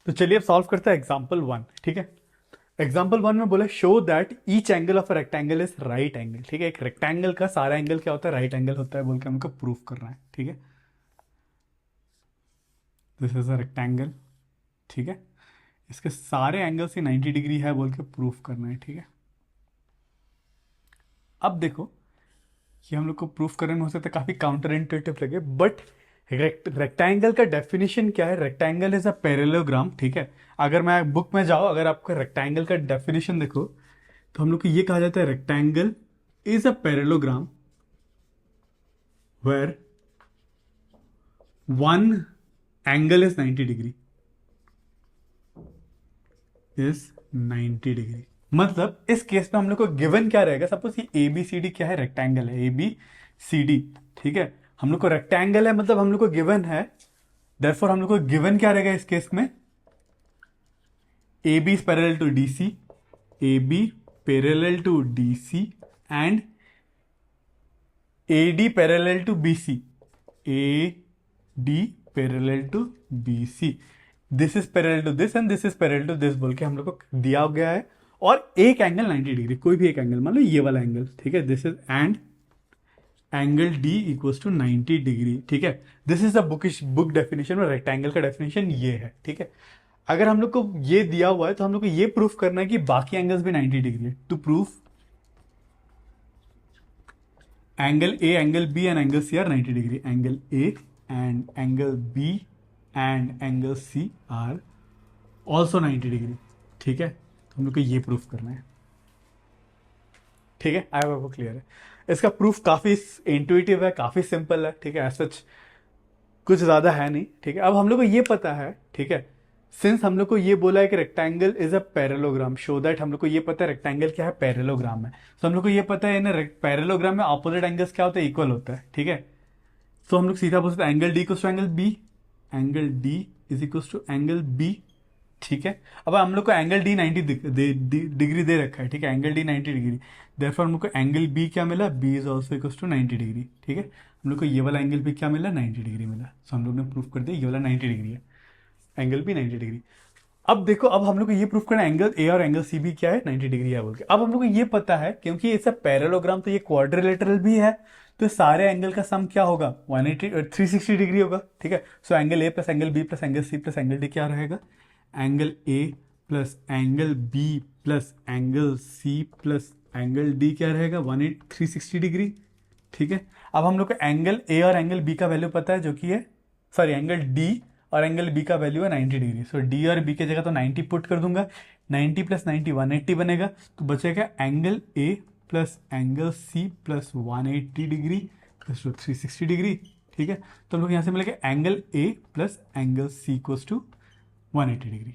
तो चलिए अब सॉल्व करते हैं एग्जाम्पल 1। ठीक है, एग्जाम्पल 1 में बोला show that each angle of a rectangle is right angle. ठीक है, एक रेक्टेंगल का सारा एंगल क्या होता है, राइट एंगल होता है बोल के हमको प्रूफ करना है। ठीक है, दिस इज अ रेक्टेंगल। ठीक है, इसके सारे एंगल से 90 डिग्री है बोल के प्रूफ करना है। ठीक है, अब देखो कि हम लोग को प्रूफ करने में हो सकता है काफी काउंटर इंट्यूटिव लगे, बट रेक्टेंगल का डेफिनेशन क्या है, रेक्टेंगल इज अ पैरेललोग्राम। ठीक है, अगर मैं बुक में जाओ, अगर आपको रेक्टेंगल का डेफिनेशन देखो तो हम लोग को ये कहा जाता है rectangle is a parallelogram where one angle is 90 degree, is 90 degree. मतलब इस केस में हम लोग को गिवन क्या रहेगा, सपोज ये ए बी सी डी क्या है, रेक्टेंगल है ए बी सी डी। ठीक है, हम लोग को रेक्टेंगल है मतलब हम लोग को गिवन है, देयरफॉर हम लोग को गिवन क्या रहेगा इस केस में, A B is parallel to D C, A B parallel to D C and A D parallel to B C, A D parallel to B C, this is parallel to this and this is parallel to this बोल के हम लोग को दिया गया है। और एक एंगल 90 डिग्री, कोई भी एक एंगल, मान लो ये वाला एंगल। ठीक है, this is and angle D equals to 90 degree. ठीक है, this is the book definition में रेक्टेंगल का डेफिनेशन ये है। ठीक है, अगर हम लोग को ये दिया हुआ है तो हम लोग को ये प्रूफ करना है कि बाकी एंगल्स भी 90 डिग्री है। To proof angle A, angle B and angle C are 90 degree, angle A and angle B and angle C are also 90 degree. ठीक है, तो हम लोग को ये प्रूफ करना है। ठीक है, आई होप क्लियर है। इसका प्रूफ काफी इंट्यूटिव है, काफी सिंपल है। ठीक है, एज सच कुछ ज्यादा है नहीं। ठीक है, अब हम लोग को ये पता है। ठीक है, सिंस हम लोग को ये बोला है कि rectangle is a parallelogram, show that हम लोग को ये पता है रेक्टेंगल क्या है, पैरेललोग्राम है। तो हम लोग को ये पता है ना, पैरेललोग्राम में ऑपोजिट एंगल्स क्या होता है, इक्वल होता है। ठीक है, तो हम लोग सीधा बोल सकते हैं angle D equals to angle B, angle D is equals to angle B. ठीक है, अब हम लोग को एंगल डी 90 डिग्री दे रखा है। ठीक है, एंगल डी 90 डिग्री, देयरफॉर हम लोग को एंगल बी क्या मिला, B is also equals to 90 degree. ठीक है, हम लोग को ये वाला एंगल भी क्या मिला, 90 डिग्री मिला। सो हम लोग ने प्रूफ कर दिया ये वाला 90 डिग्री है, एंगल भी 90 डिग्री। अब देखो, अब हम लोग को ये प्रूफ करना है एंगल ए और एंगल सी भी क्या है, 90 डिग्री है बोल के। अब हम लोग को ये पता है क्योंकि ये सब पैरेललोग्राम तो ये क्वाड्रिलेटरल भी है, तो सारे एंगल का सम क्या होगा, 180 360 डिग्री होगा। ठीक है, so angle A plus angle B plus angle C plus angle D क्या रहेगा, angle A plus angle B plus angle C plus angle D क्या रहेगा, 360 डिग्री। ठीक है, अब हम लोग को एंगल ए और एंगल बी का वैल्यू पता है जो कि है, सॉरी एंगल डी और एंगल बी का वैल्यू है 90 डिग्री। सो डी और बी की जगह तो 90 पुट कर दूंगा, 90 प्लस 90 180 बनेगा, तो बचेगा angle A plus angle C plus 180 degree plus 360 degree. ठीक है, तो हम लोग यहाँ से मिलेगा angle A plus angle C equals to 180 degree.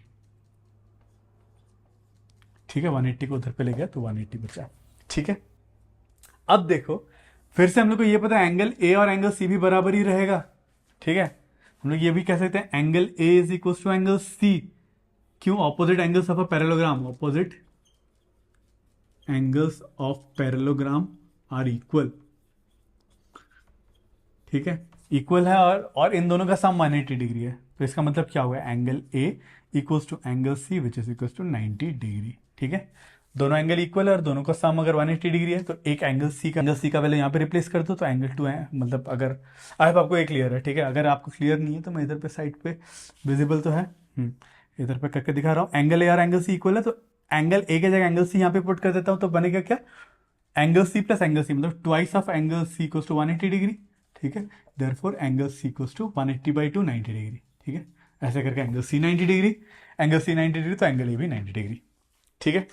ठीक है, 180 को उधर पे ले गया तो 180 बचा। ठीक है, अब देखो फिर से हम लोग को ये पता है एंगल ए और एंगल सी भी बराबर ही रहेगा। ठीक है, हम लोग ये भी कह सकते हैं angle A is equal to angle C, क्यों, opposite angles of a parallelogram, opposite angles of parallelogram are equal. ठीक है, इक्वल है और इन दोनों का सम 180 डिग्री है, तो इसका मतलब क्या हुआ, angle A equals to angle C which is equals to 90 degree. ठीक है, दोनों एंगल इक्वल है और दोनों का सम अगर 180 डिग्री है, तो एक एंगल सी का वैल्यू यहाँ पे रिप्लेस कर दो तो एंगल 2 है। मतलब अगर आई आपको ये क्लियर है। ठीक है, अगर आपको क्लियर नहीं है तो मैं इधर पे साइड पे विजिबल तो है, इधर पे करके दिखा रहा हूँ। एंगल ए और एंगल सी इक्वल है, तो एंगल ए के जगह एंगल सी यहाँ पे पुट कर देता हूँ, तो बनेगा क्या, angle C plus angle C, मतलब twice of angle C equals to 180 degree. ठीक है, therefore angle C equals to 180/2 90 degree. ठीक है, ऐसे करके angle C 90 degree, angle C 90 degree तो एंगल ए भी 90 डिग्री। ठीक है,